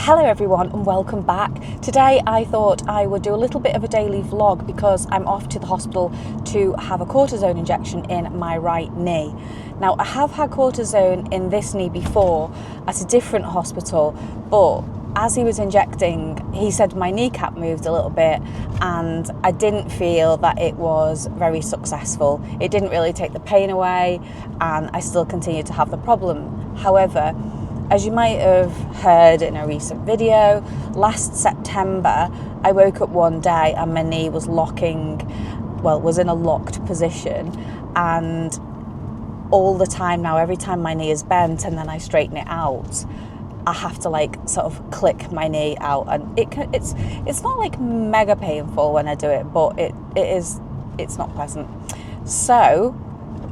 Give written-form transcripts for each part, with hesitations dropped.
Hello everyone and welcome back. Today I thought I would do a little bit of a daily vlog because I'm off to the hospital to have a cortisone injection in my right knee. Now I have had cortisone in this knee before at a different hospital, but as he was injecting he said my kneecap moved a little bit and I didn't feel that it was very successful. It didn't really take the pain away and I still continued to have the problem. However, as you might have heard in a recent video, last September I woke up one day and my knee was was in a locked position, and all the time now, every time my knee is bent and then I straighten it out, I have to sort of click my knee out, and it's not mega painful when I do it, but it's not pleasant. So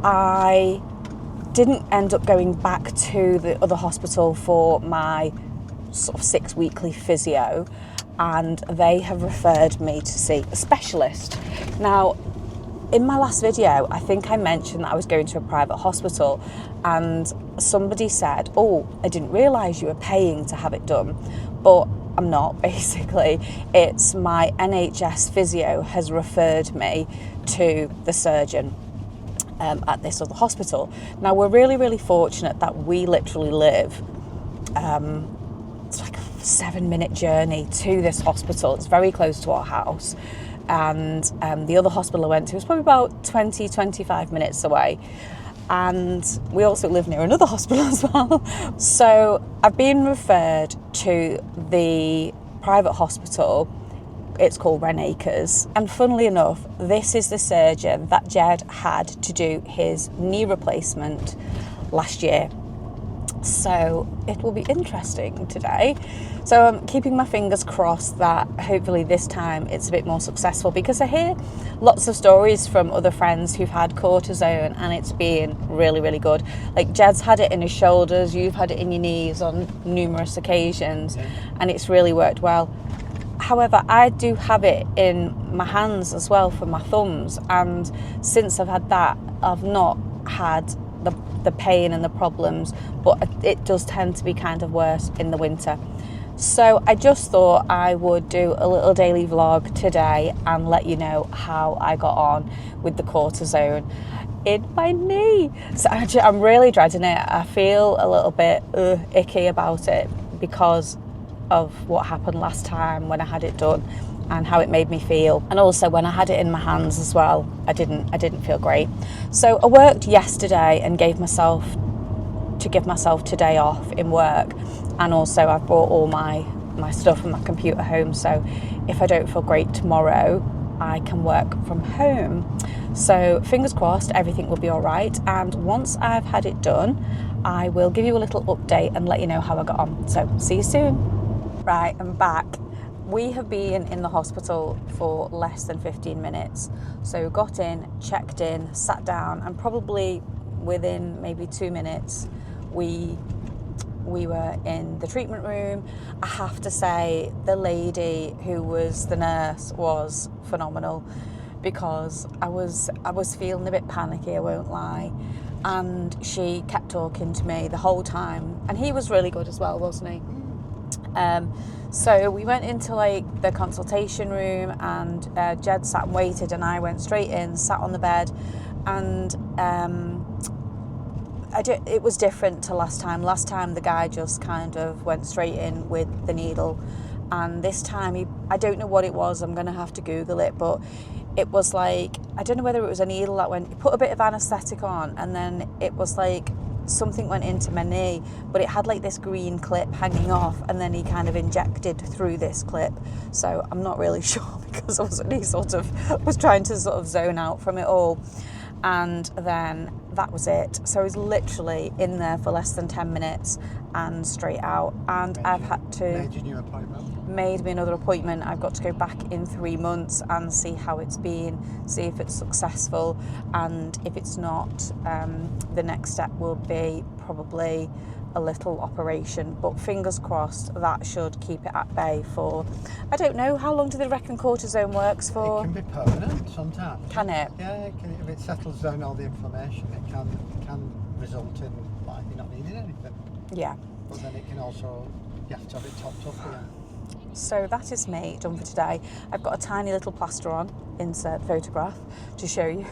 I didn't end up going back to the other hospital for my sort of 6-weekly physio, and they have referred me to see a specialist. Now, in my last video, I think I mentioned that I was going to a private hospital, and somebody said, "Oh, I didn't realise you were paying to have it done," but I'm not, basically. It's my NHS physio has referred me to the surgeon at this other hospital. Now we're really fortunate that we literally live it's like a 7-minute journey to this hospital. It's very close to our house, and the other hospital I went to was probably about 20-25 minutes away, and we also live near another hospital as well. So I've been referred to the private hospital. It's called Renacres, and funnily enough, this is the surgeon that Jed had to do his knee replacement last year. So it will be interesting today. So I'm keeping my fingers crossed that hopefully this time it's a bit more successful, because I hear lots of stories from other friends who've had cortisone and it's been really good. Like Jed's had it in his shoulders, you've had it in your knees on numerous occasions, and it's really worked well. However, I do have it in my hands as well, for my thumbs, and since I've had that, I've not had the pain and the problems, but it does tend to be kind of worse in the winter. So I just thought I would do a little daily vlog today and let you know how I got on with the cortisone in my knee. So I'm really dreading it. I feel a little bit icky about it because of what happened last time when I had it done and how it made me feel, and also when I had it in my hands as well, I didn't feel great. So I worked yesterday and gave myself today off in work, and also I've brought all my stuff and my computer home, so if I don't feel great tomorrow I can work from home. So fingers crossed everything will be all right, and once I've had it done I will give you a little update and let you know how I got on. So see you soon. Right, I'm back. We have been in the hospital for less than 15 minutes. So got in, checked in, sat down, and probably within maybe 2 minutes we were in the treatment room. I have to say the lady who was the nurse was phenomenal, because I was feeling a bit panicky, I won't lie. And she kept talking to me the whole time, and he was really good as well, wasn't he? So we went into the consultation room, and Jed sat and waited, and I went straight in, sat on the bed, and it was different to last time. Last time the guy just kind of went straight in with the needle, and this time I don't know what it was, I'm going to have to Google it, but it was I don't know whether it was a needle that he put a bit of anaesthetic on, and then it was something went into my knee, but it had this green clip hanging off, and then he kind of injected through this clip. So I'm not really sure, because I was trying to sort of zone out from it all, and then that was it. So I was literally in there for less than 10 minutes and straight out, and I've had to made me another appointment. I've got to go back in 3 months and see how it's been, see if it's successful, and if it's not, the next step will be probably a little operation, but fingers crossed that should keep it at bay for, I don't know, how long do they reckon cortisone works for? It can be permanent sometimes. Can it? Yeah, if it settles down all the inflammation, it can result in you not needing anything. Yeah. But then it can also You have to have it topped up again. So that is me done for today. I've got a tiny little plaster on, insert photograph, to show you.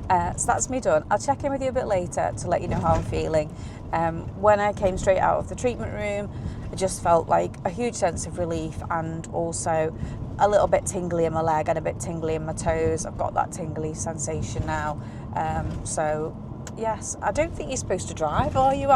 So that's me done. I'll check in with you a bit later to let you know how I'm feeling. When I came straight out of the treatment room, I just felt like a huge sense of relief and also a little bit tingly in my leg and a bit tingly in my toes. I've got that tingly sensation now. So yes, I don't think you're supposed to drive, are you,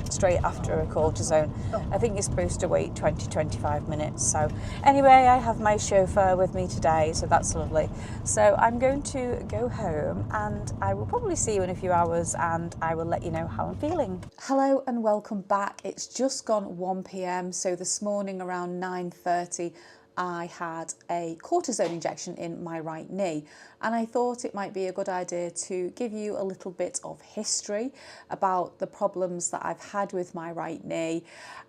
straight after a cortisone? I think you're supposed to wait 20-25 minutes. So anyway, I have my chauffeur with me today, so that's lovely. So I'm going to go home and I will probably see you in a few hours and I will let you know how I'm feeling. Hello and welcome back. It's just gone 1 p.m. So this morning around 9:30, I had a cortisone injection in my right knee, and I thought it might be a good idea to give you a little bit of history about the problems that I've had with my right knee,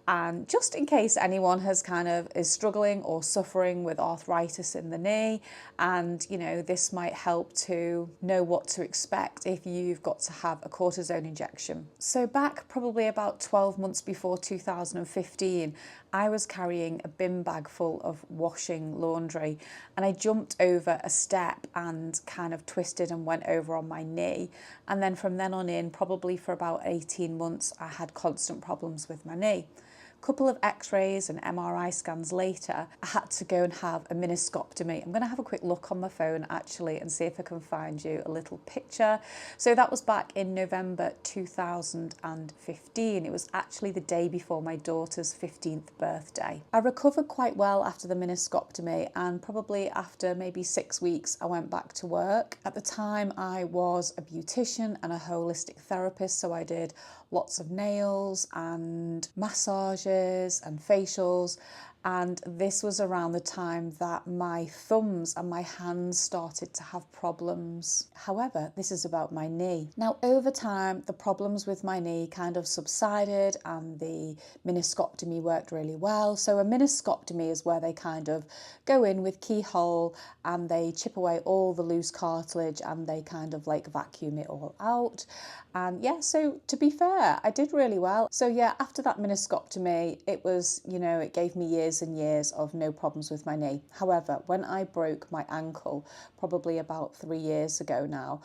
and just in case anyone is struggling or suffering with arthritis in the knee, and this might help to know what to expect if you've got to have a cortisone injection. So back probably about 12 months before 2015, I was carrying a bin bag full of washing laundry and I jumped over a step and kind of twisted and went over on my knee. And then from then on in, probably for about 18 months, I had constant problems with my knee. Couple of x-rays and MRI scans later, I had to go and have a meniscectomy. I'm going to have a quick look on my phone actually and see if I can find you a little picture. So that was back in November 2015. It was actually the day before my daughter's 15th birthday. I recovered quite well after the meniscectomy, and probably after maybe 6 weeks I went back to work. At the time I was a beautician and a holistic therapist, so I did lots of nails and massages and facials, and this was around the time that my thumbs and my hands started to have problems. However, this is about my knee. Now over time the problems with my knee kind of subsided and the meniscectomy worked really well. So a meniscectomy is where they kind of go in with keyhole and they chip away all the loose cartilage and they kind of like vacuum it all out. And yeah, so to be fair, I did really well. So yeah, after that meniscectomy, it was, it gave me years and years of no problems with my knee. However, when I broke my ankle, probably about 3 years ago now,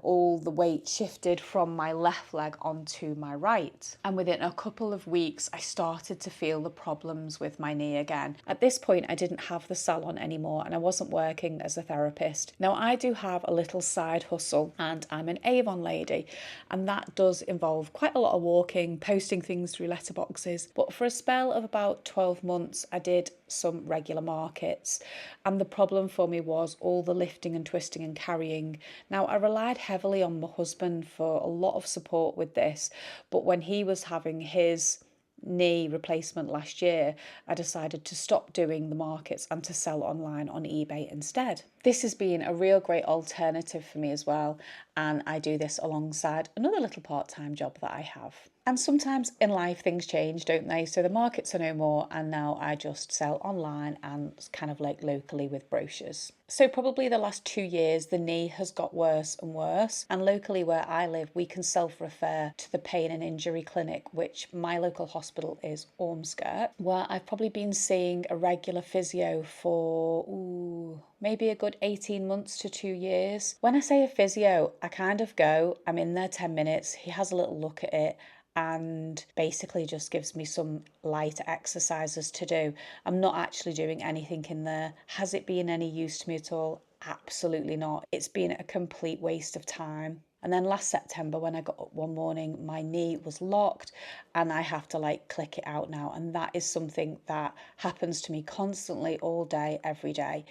all the weight shifted from my left leg onto my right. And within a couple of weeks, I started to feel the problems with my knee again. At this point, I didn't have the salon anymore and I wasn't working as a therapist. Now, I do have a little side hustle and I'm an Avon lady, and that does involve quite a lot of walking, posting things through letterboxes. But for a spell of about 12 months, I did some regular markets, and the problem for me was all the lifting and twisting and carrying. Now, I relied heavily on my husband for a lot of support with this, but when he was having his knee replacement last year, I decided to stop doing the markets and to sell online on eBay instead. This has been a real great alternative for me as well, and I do this alongside another little part-time job that I have. And sometimes in life things change, don't they? So the markets are no more, and now I just sell online and kind of like locally with brochures. So probably the last 2 years, the knee has got worse and worse. And locally where I live, we can self-refer to the pain and injury clinic, which my local hospital is Ormskirk, where I've probably been seeing a regular physio for, maybe a good 18 months to 2 years. When I say a physio, I kind of go, I'm in there 10 minutes, he has a little look at it, and basically just gives me some light exercises to do. I'm not actually doing anything in there. Has it been any use to me at all? Absolutely not. It's been a complete waste of time. And then last September, when I got up one morning, my knee was locked and I have to like click it out now. And that is something that happens to me constantly all day, every day.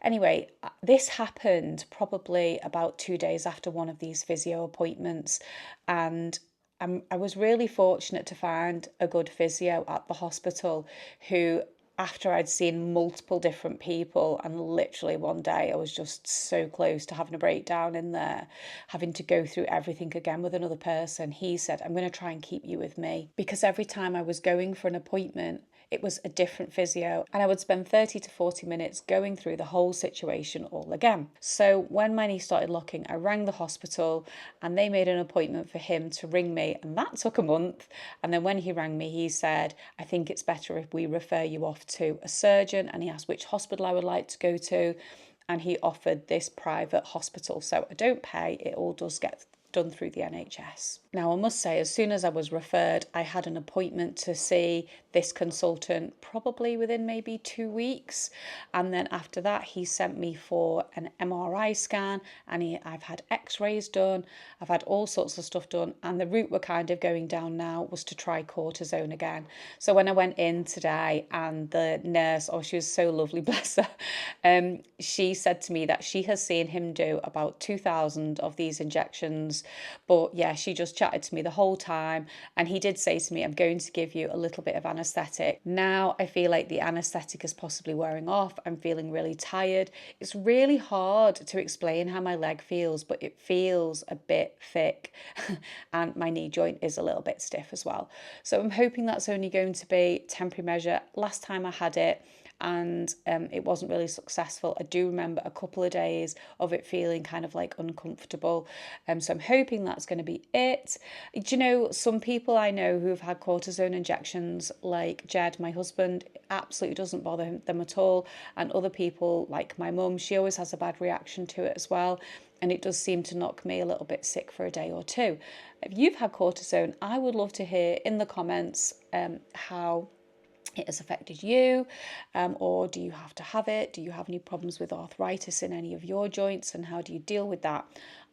Anyway, this happened probably about 2 days after one of these physio appointments, and I was really fortunate to find a good physio at the hospital who, after I'd seen multiple different people, and literally one day I was just so close to having a breakdown in there, having to go through everything again with another person, he said, I'm going to try and keep you with me. Because every time I was going for an appointment, it was a different physio, and I would spend 30 to 40 minutes going through the whole situation all again. So when my knee started locking, I rang the hospital and they made an appointment for him to ring me, and that took a month. And then when he rang me, he said, I think it's better if we refer you off to a surgeon, and he asked which hospital I would like to go to, and he offered this private hospital. So I don't pay, it all does get done through the NHS. Now, I must say, as soon as I was referred, I had an appointment to see this consultant probably within maybe 2 weeks. And then after that, he sent me for an MRI scan, and I've had x-rays done. I've had all sorts of stuff done. And the route we're kind of going down now was to try cortisone again. So when I went in today, and the nurse, oh, she was so lovely, bless her, she said to me that she has seen him do about 2,000 of these injections. But yeah, she just chatted to me the whole time, and he did say to me, I'm going to give you a little bit of anaesthetic. Now I feel like the anaesthetic is possibly wearing off. I'm feeling really tired. It's really hard to explain how my leg feels, but it feels a bit thick and my knee joint is a little bit stiff as well. So I'm hoping that's only going to be a temporary measure. Last time I had it, and it wasn't really successful. I do remember a couple of days of it feeling kind of like uncomfortable. So I'm hoping that's going to be it. Do you know, some people I know who've had cortisone injections, like Jed, my husband, absolutely doesn't bother them at all. And other people, like my mum, she always has a bad reaction to it as well. And it does seem to knock me a little bit sick for a day or two. If you've had cortisone, I would love to hear in the comments how it has affected you, or do you have to have it? Do you have any problems with arthritis in any of your joints, and how do you deal with that?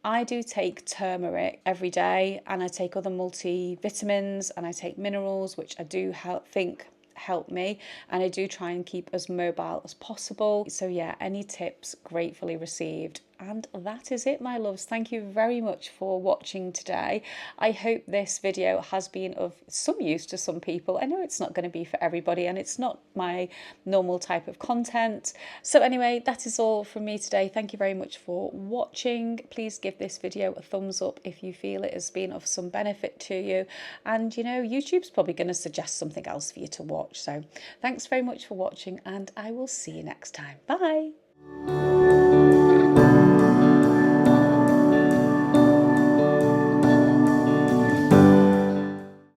I do take turmeric every day, and I take other multivitamins, and I take minerals, which I do think help me, and I do try and keep as mobile as possible. So yeah, any tips gratefully received. And that is it, my loves. Thank you very much for watching today. I hope this video has been of some use to some people. I know it's not going to be for everybody, and it's not my normal type of content. So anyway, that is all from me today. Thank you very much for watching. Please give this video a thumbs up if you feel it has been of some benefit to you. And you know, YouTube's probably going to suggest something else for you to watch. So thanks very much for watching, and I will see you next time. Bye.